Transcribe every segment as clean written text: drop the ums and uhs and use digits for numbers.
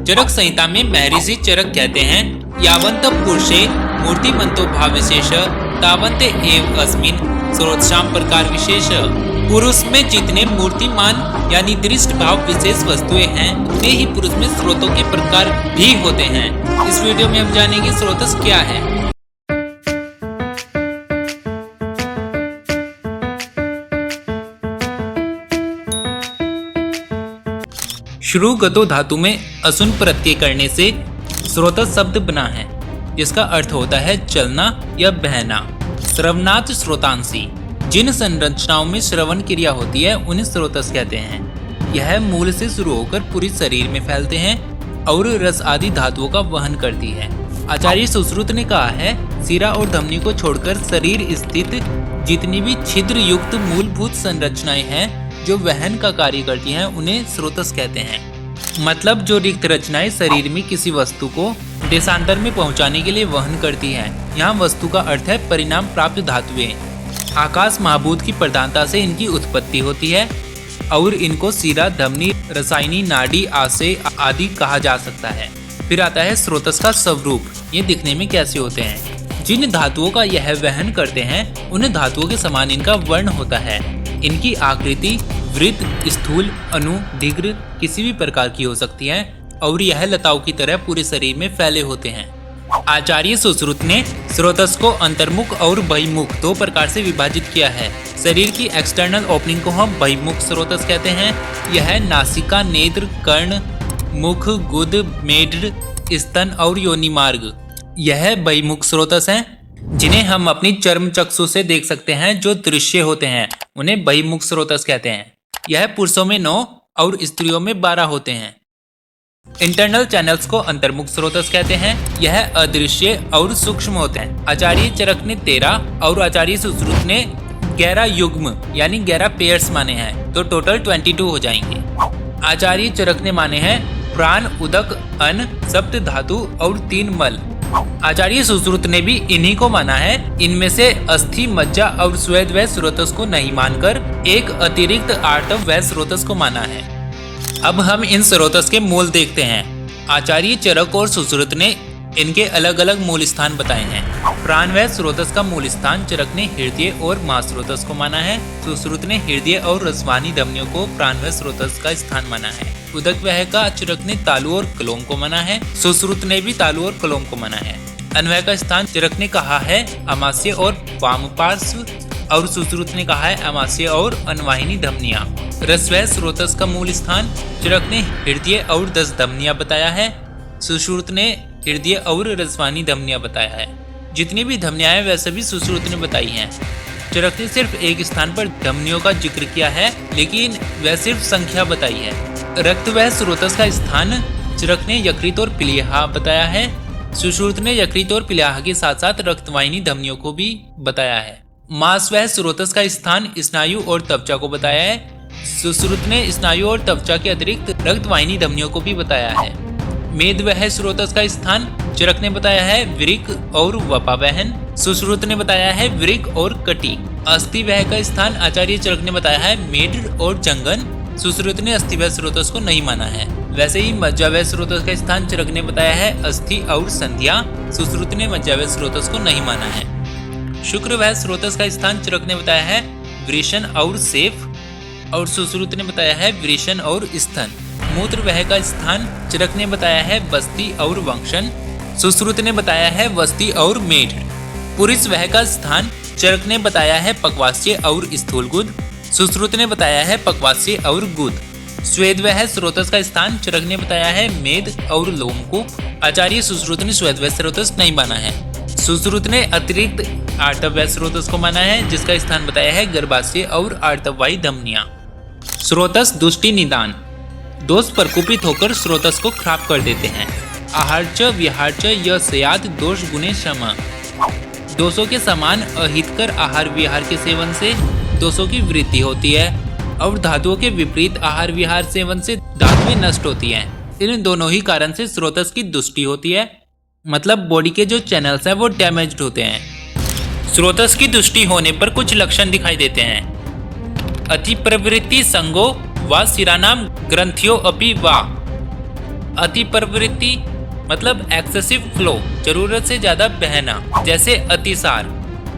चरक संहिता में महर्षि चरक कहते हैं, यावंत पुरुषे मूर्तिमंतो भाव विशेष तावंत एव अस्मिन् स्रोतशाम प्रकार विशेष। पुरुष में जितने मूर्तिमान यानी दृष्ट भाव विशेष वस्तुएं हैं, उतने ही पुरुष में स्रोतों के प्रकार भी होते हैं। इस वीडियो में हम जानेंगे स्रोतस क्या है। श्रु गतो धातु में असुन प्रत्यय करने से स्रोतस शब्द बना है, जिसका अर्थ होता है चलना या बहना। श्रवणात् श्रोतांसी, जिन संरचनाओं में श्रवण क्रिया होती है उन्हें स्रोतस कहते हैं। यह मूल से शुरू होकर पूरे शरीर में फैलते हैं और रस आदि धातुओं का वहन करती है। आचार्य सुश्रुत ने कहा है, सिरा और धमनी को छोड़कर शरीर स्थित जितनी भी छिद्र युक्त मूलभूत संरचनाएं हैं जो वहन का कार्य करती हैं, उन्हें स्रोतस कहते हैं। मतलब जो रिक्त रचनाएं शरीर में किसी वस्तु को देशांतर में पहुंचाने के लिए वहन करती हैं। यहाँ वस्तु का अर्थ है परिणाम प्राप्त धातुएं। आकाश महाभूत की प्रधानता से इनकी उत्पत्ति होती है और इनको सिरा, धमनी, रसायनी, नाड़ी, आशय आदि कहा जा सकता है। फिर आता है स्रोतस का स्वरूप। ये दिखने में कैसे होते हैं। जिन धातुओं का यह वहन करते हैं उन धातुओं के समान इनका वर्ण होता है। इनकी आकृति वृत्त, स्थूल, अनु, दीर्घ किसी भी प्रकार की हो सकती है और यह लताओं की तरह पूरे शरीर में फैले होते हैं। आचार्य सुश्रुत ने स्रोतस को अंतर्मुख और बहिर्मुख दो प्रकार से विभाजित किया है। शरीर की एक्सटर्नल ओपनिंग को हम बहिर्मुख स्रोतस कहते हैं। यह नासिका, नेत्र, कर्ण, मुख, गुद, मेढ्र, स्तन और योनि मार्ग यह बहिर्मुख स्रोतस हैं, जिन्हें हम अपनी चर्म चक्षु से देख सकते हैं। जो दृश्य होते हैं उन्हें बहिर्मुख स्रोतस कहते हैं। यह पुरुषों में 9 और स्त्रियों में 12 होते हैं। इंटरनल चैनल्स को अंतर्मुख स्रोतस कहते हैं। यह अदृश्य और सूक्ष्म होते हैं। आचार्य चरक ने 13 और आचार्य सुश्रुत ने 11 युग्म यानी 11 पेयर्स माने हैं, तो टोटल 22 हो जाएंगे। आचार्य चरक ने माने हैं प्राण, उदक, अन्न, सप्त धातु और 3 मल। आचार्य सुश्रुत ने भी इन्हीं को माना है। इनमें से अस्थि, मज्जा और स्वेद व स्रोतस को नहीं मानकर एक अतिरिक्त आर्तव व स्रोतस को माना है। अब हम इन स्रोतस के मूल देखते हैं। आचार्य चरक और सुश्रुत ने इनके अलग अलग मूल स्थान बताए हैं। प्राण व स्रोतस का मूल स्थान चरक ने हृदय और महास्रोतस को माना है। सुश्रुत ने हृदय और रसवानी धमनियों को प्राण व स्रोतस का स्थान माना है। उदक वह का चरक ने तालु और कलोम को माना है। सुश्रुत ने भी तालु और कलोम को माना है। अन्वय का स्थान चरक ने कहा है अमाशय और वाम पार्श्व और सुश्रुत ने कहा है अमाशय और अनवाहिनी धमनियां। रस व स्रोतस का मूल स्थान चरक ने हृदय और 10 धमनियां बताया है। सुश्रुत ने हृदय और रसवानी धमनियां बताया है। जितनी भी धमनियां हैं वह सभी सुश्रुत ने बताई हैं। चरक ने सिर्फ एक स्थान पर धमनियों का जिक्र किया है, लेकिन वह सिर्फ संख्या बताई है। रक्त व स्रोतस का स्थान चरक ने यकृत और प्लीहा बताया है। सुश्रुत ने यकृत और प्लीहा के साथ साथ रक्तवाहिनी धमनियों को भी बताया है। मांस व स्रोतस का स्थान स्नायु और त्वचा को बताया है। सुश्रुत ने स्नायु और त्वचा के अतिरिक्त रक्तवाहिनी धमनियों को भी बताया है। मेद वह स्रोतस का स्थान चरक ने बताया है वृक्क और वपावहन। सुश्रुत ने बताया है वृक्क और कटी। अस्थि वह का स्थान आचार्य चरक ने बताया है मेढ्र और जंगन। सुश्रुत ने अस्थि व स्रोतस को नहीं माना है। वैसे ही मज्जा व स्रोतस का स्थान चरक ने बताया है अस्थि और संध्या। सुश्रुत ने मज्जा व स्रोतस को नहीं माना है। शुक्र व स्रोतस का स्थान चरक ने बताया है वृषण और सेफ और सुश्रुत ने बताया है वृषण और स्तन। मूत्र वह का स्थान चरक ने बताया है बस्ती और वंक्षण। सुश्रुत ने बताया है वस्ती और मेढ्र। पुरुष वह का स्थान चरक ने बताया है पक्वास्य और स्थूल गुद। सुश्रुत ने बताया है पक्वास्य और गुद। स्वेद वह स्रोतस का स्थान चरक ने बताया है मेद और लोमकूप। आचार्य सुश्रुत ने स्वेद व स्रोतस नहीं माना है। सुश्रुत ने अतिरिक्त आर्तव व स्रोतस को माना है, जिसका स्थान बताया है गर्भाशय और आर्तववाही धमनियां। स्रोतस दुष्टि निदान, दोष प्रकोपित होकर स्रोतस को खराब कर देते हैं। आहार्च विहार्च य स्यात् दोष गुणे क्षमा, दोषों के समान अहितकर आहार विहार के सेवन से दोषों की वृद्धि होती है और धातुओं के विपरीत आहार विहार सेवन से धातुएं नष्ट होती हैं। इन दोनों ही कारण से स्रोतस की दुष्टि होती है, मतलब बॉडी के जो चैनल्स हैं वो डैमेज्ड होते हैं। स्रोतस की दुष्टि होने पर कुछ लक्षण दिखाई देते हैं। अति प्रवृत्ति संगो व शिरानाम ग्रंथियों अपि वा, अति प्रवृत्ति मतलब एक्सेसिव फ्लो, जरूरत से ज्यादा बहना, जैसे अतिसार।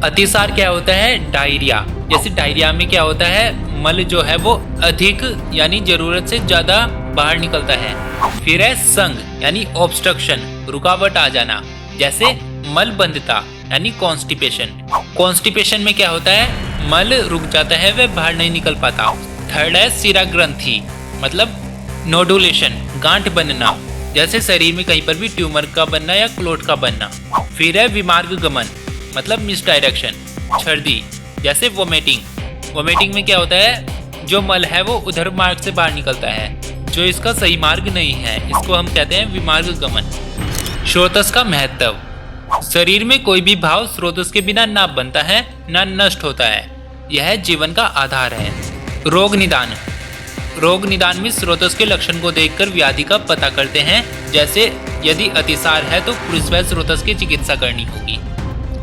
अतिसार क्या होता है? डायरिया। जैसे डायरिया में क्या होता है? मल जो है वो अधिक यानी जरूरत से ज्यादा बाहर निकलता है। फिर है संग यानी ऑब्स्ट्रक्शन, रुकावट आ जाना, जैसे मलबंधता यानी कॉन्स्टिपेशन। कॉन्स्टिपेशन में क्या होता है? मल रुक जाता है, वह बाहर नहीं निकल पाता। थर्ड है शिरा ग्रंथि मतलब नोडुलेशन, गांठ बनना, जैसे शरीर में कहीं पर भी ट्यूमर का बनना या क्लोट का बनना। फिर है विमार्ग गमन मतलब मिसडायरेक्शन, छर्दी, जैसे वोमिटिंग। वोमिटिंग में क्या होता है? जो मल है वो उधर मार्ग से बाहर निकलता है, जो इसका सही मार्ग नहीं है, इसको हम कहते हैं विमार्ग गमन। स्रोतस का महत्व। शरीर में कोई भी भाव स्रोतस के बिना ना बनता है ना नष्ट होता है, यह जीवन का आधार है। रोग निदान। रोग निदान में स्रोतस के लक्षण को देखकर व्याधि का पता करते हैं, जैसे यदि अतिसार है तो पुरुष स्रोतस की चिकित्सा करनी होगी।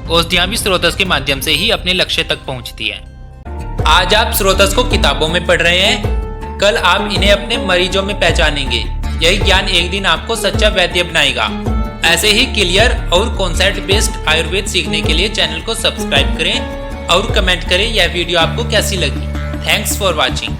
औषधियां भी स्रोतस के माध्यम से ही अपने लक्ष्य तक पहुंचती है। आज आप स्रोतस को किताबों में पढ़ रहे हैं, कल आप इन्हें अपने मरीजों में पहचानेंगे। यही ज्ञान एक दिन आपको सच्चा वैद्य बनाएगा। ऐसे ही क्लियर और कॉन्सेप्ट बेस्ड आयुर्वेद सीखने के लिए चैनल को सब्सक्राइब करें और कमेंट करें यह वीडियो आपको कैसी लगी। Thanks for watching.